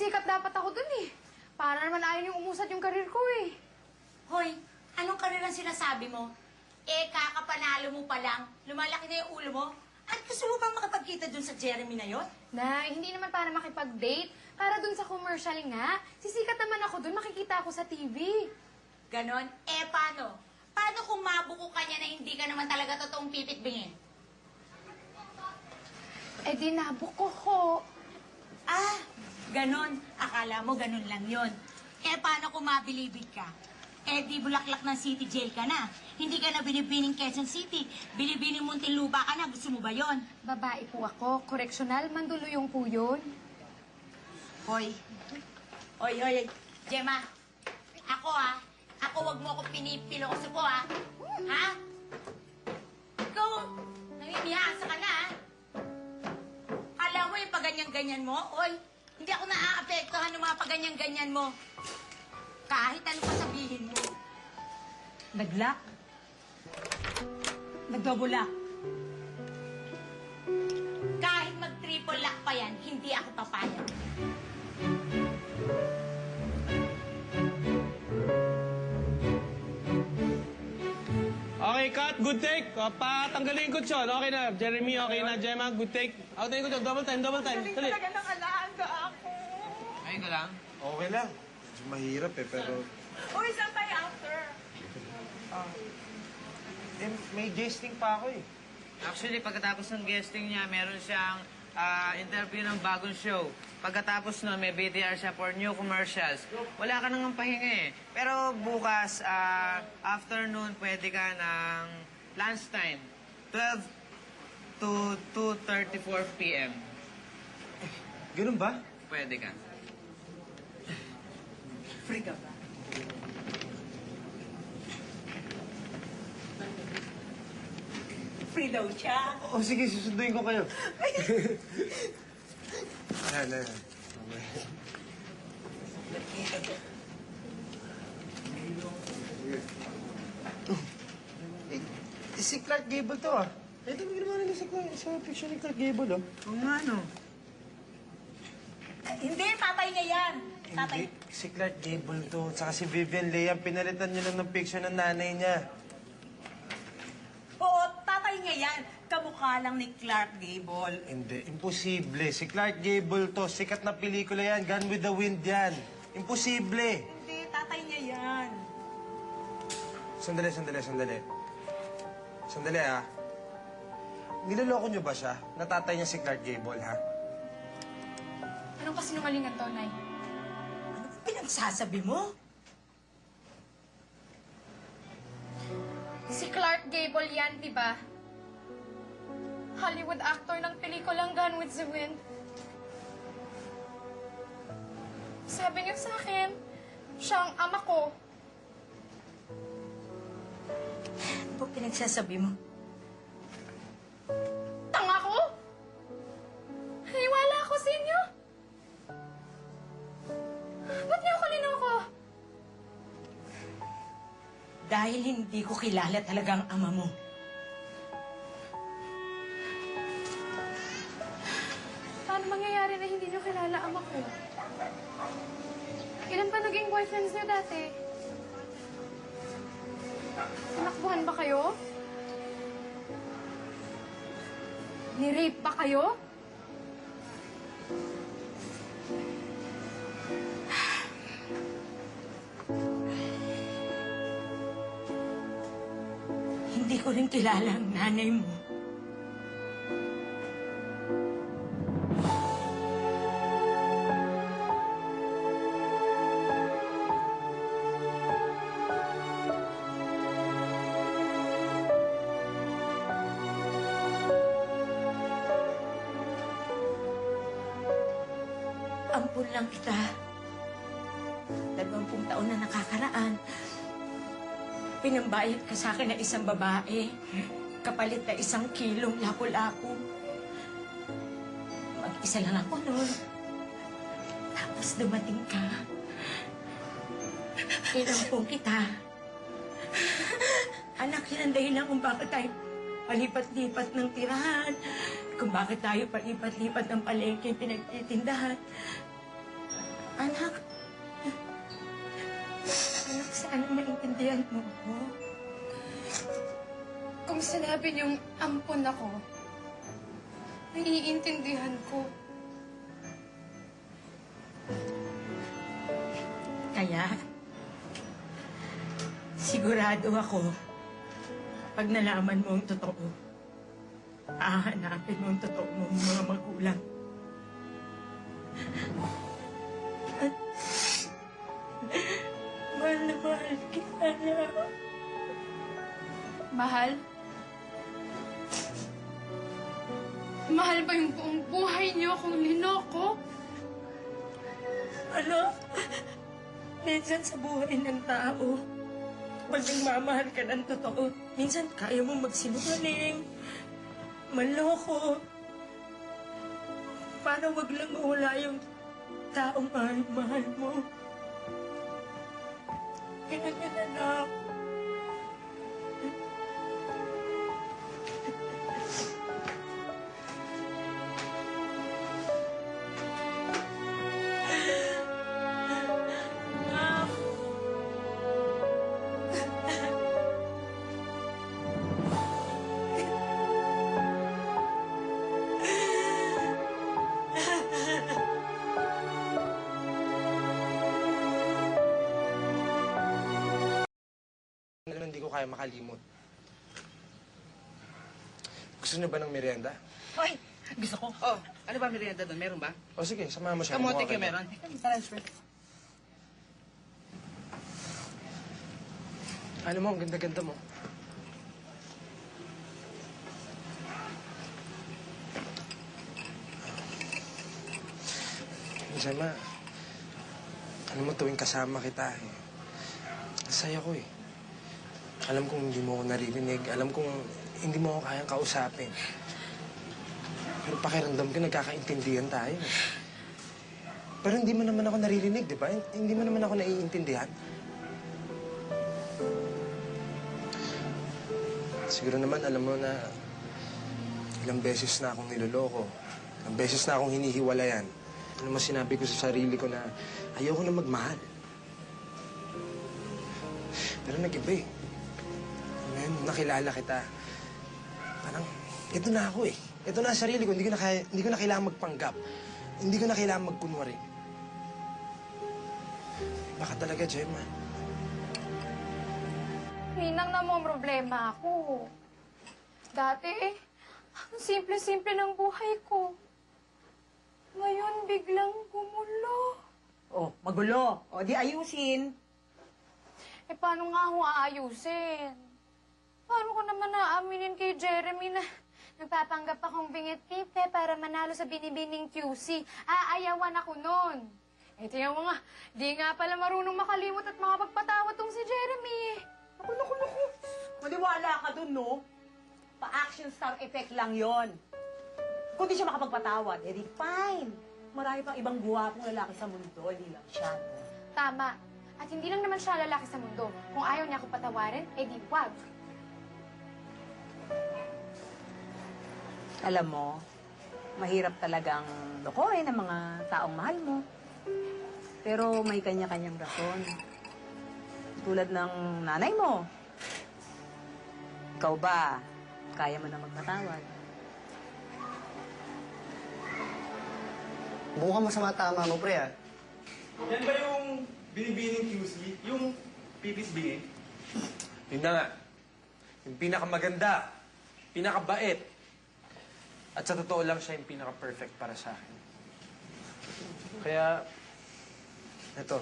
Sisikat dapat ako dun eh. Para naman ayaw yung umusad yung karir ko eh. Hoy, anong karir ang sinasabi mo? Eh, kakapanalo mo pa lang, lumalaki na yung ulo mo. At gusto mo bang makapagkita dun sa Jeremy na yon? Nay, hindi naman para makipag-date. Para dun sa commercial nga. Sisikat naman ako dun, makikita ako sa TV. Ganon? Eh, paano? Paano kung mabuko ka niya na hindi ka naman talaga totoong pipitbingin? Eh di nabuko ko. Ah, ganon. Akala mo ganon lang yon. Eh, paano kung mabilibig ka? Eh, di bulaklak ng city jail ka na. Hindi ka na binibining Quezon City. Binibining Muntinlupa ka na. Gusto mo ba yon? Babae po ako. Koreksyonal, manduluyong po yun. Hoy. Hoy. Gemma, ako Ako, wag mo ako pinipiloso po Ha? Ikaw, nangimihasa ka na Alam mo yung paganyan-ganyan mo? Oy, hindi ako naaapektuhan ng mga paganyan-ganyan mo. Kahit ano pa sabihin mo. Nag-lock? Nag-double lock? Kahit mag-triple lock pa yan, hindi ako papayag. Okay, cut. Good take. Patanggalin ko siya. Okay na. Jeremy, okay na. Gemma, good take. Out ko siya. Double time. Galing talaga nakalaanda ako. Ayun ka lang. Okay lang. Medyo mahirap pero... Uy, saan tayo after? may guesting pa ako eh. Actually, pagkatapos ng guesting niya, meron siyang interview ng bagong show. Pagkatapos nun, may BTR siya for new commercials. Wala ka nang pahinga eh. Pero bukas, afternoon, pwede ka ng lunchtime. 12 to 2:34 p.m. Ganun ba? Pwede ka. Free ka ba? Free daw siya. Oo, sige, susunduin ko kayo. Ayan. Si Clark Gable to Ito mo ginawa nila sa picture ni Clark Gable Oo nga, no? Hindi, tatay niya yan. Tatay. Hindi, si Clark Gable to. Tsaka si Vivian Leigh, pinalitan niyo lang ng picture ng nanay niya. Oo, tatay niya yan. Kamukha lang ni Clark Gable. Hindi, imposible. Si Clark Gable to, sikat na pelikula yan. Gone with the Wind yan. Imposible. Hindi, tatay niya yan. Sandali. Sandali, Niloloko niyo ba siya? Natatay niya si Clark Gable, ha? Anong kasinungalingan to, Nay? Ano ba pinagsasabi mo? Si Clark Gable yan, di ba? Hollywood actor ng pelikulang Gone with the Wind. Sabi niya sa akin, siya ang ama ko. Ano ba pinagsasabi mo? Tanga ko? Hiniwala ako sa inyo? Ba't niyo ako linoko? Dahil hindi ko kilala talaga ang ama mo. Paano mangyayari na hindi niyo kilala ama ko? Ilan pa naging boyfriends niyo dati? Tinakbuhan ba kayo? Ni-rape ba kayo? Hindi ko rin kilala ang nanay mo. Ampun lang kita. 20 taon na nakakaraan. Pinambayad ka sa akin na isang babae. Kapalit na 1 kilong lapu-lapu. Mag-isa lang ako noon. Tapos dumating ka. Inampong kita. Anak, yan ang dahilan kung bakit tayo palipat-lipat ng tirahan. Kung bakit tayo palipat-lipat ng palengke pinagtitindahan. Anak, sana maintindihan mo ko. Kung sinabi niyong ampon ako, naiintindihan ko. Kaya, sigurado ako, pag nalaman mo ang totoo, hahanapin mo ang totoo mong mga magulang. Mahal na mahal kita, anak. Mahal? Mahal ba yung buong buhay niyo akong linoko? Ano? Minsan sa buhay ng tao, pag nagmamahal ka ng totoo, minsan kaya mo magsinungaling, manloko. Para wag lang mawala yung taong mahal mo. Ganyan, anak. Hindi ko kaya makalimot. Gusto niyo ba ng merienda? Hoy! Gusto ko. Oh, ano ba merienda doon? Meron ba? O sige, samahan mo siya. Kamote Kumuha kayo ka meron? Transfer. Alam mo, ang ganda-ganda mo. Gemma, alam mo tuwing kasama kita eh. Masaya ko eh. Alam kong hindi mo ako naririnig. Alam kong hindi mo ako kayang kausapin. Pero pakiramdam ko nagkakaintindihan tayo. Pero hindi mo naman ako naririnig, di ba? Hindi mo naman ako naiintindihan. Siguro naman alam mo na ilang beses na akong niloloko. Ilang beses na akong hinihiwalayan. Ano mo sinabi ko sa sarili ko na ayoko na magmahal. Pero nag-iba eh. Ngayon, nakilala kita. Parang, ito na ako eh. Ito na ang sarili ko. Hindi ko na kailangan magpanggap. Hindi ko na kailangan magkunwari. Baka talaga, Gemma. Ninang namang problema ako. Dati, ang simple-simple ng buhay ko. Ngayon, biglang gumulo. Oh, magulo. O, di ayusin. Eh, paano nga ako aayusin? Paano ko naman naaminin kay Jeremy na nagpapanggap akong bingit-pipe para manalo sa binibining QC? Aayawan ako nun. Eh, tingnan mo nga, di nga pala marunong makalimot at makapagpatawad tong si Jeremy. Naku. Maniwala ka dun, no? Pa-action star effect lang yon. Kung di siya makapagpatawad, edi fine. Marami pang ibang guwapong lalaki sa mundo, hindi lang siya. No? Tama. At hindi lang naman siya lalaki sa mundo. Kung ayaw niya akong patawarin, eh di wag. Alam mo, mahirap talagang lokohin ang mga taong mahal mo. Pero may kanya-kanyang rason. Tulad ng nanay mo. Ikaw ba, kaya mo na magpatawad? Mukhang masama tama mo, pre, ah. Yan ba yung binibining QC? Yung pipis bingi? Yun na nga. Yung pinakamaganda, pinakabait. At sa totoo lang siya yung pinaka-perfect para sa akin. Kaya, eto,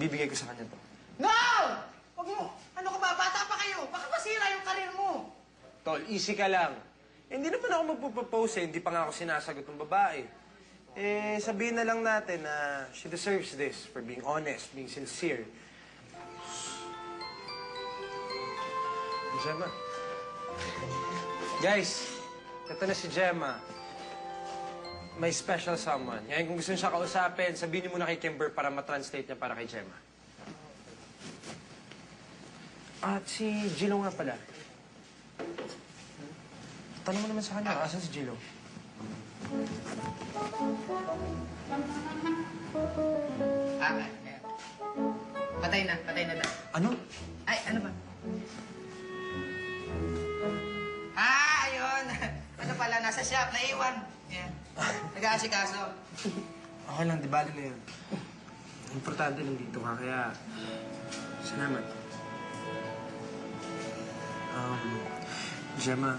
bibigay ko sa kanya to. No! Huwag mo! Ano ka ba? Bata pa kayo! Baka masira yung karir mo! Tol, easy ka lang. Hindi naman ako magpupropose eh. Hindi pa nga ako sinasagot ng babae. Eh, sabihin na lang natin na she deserves this for being honest, being sincere. Gemma. Guys, ito na si Gemma. May special someone. Ngayon, kung gusto niyo siya kausapin, sabihin niyo muna kay Kimber para ma-translate niya para kay Gemma. At si Jilo nga pala. Tanong mo naman sa kanya, asan si Jilo? ayan. Patay na daw. Ano? Ay, ano ba? Ayun. Ano pala, nasa shop, naiwan. Yan. Nag-aasikaso. Okay lang, di bali na yun. Importante nandito ka, kaya... Salamat. Gemma,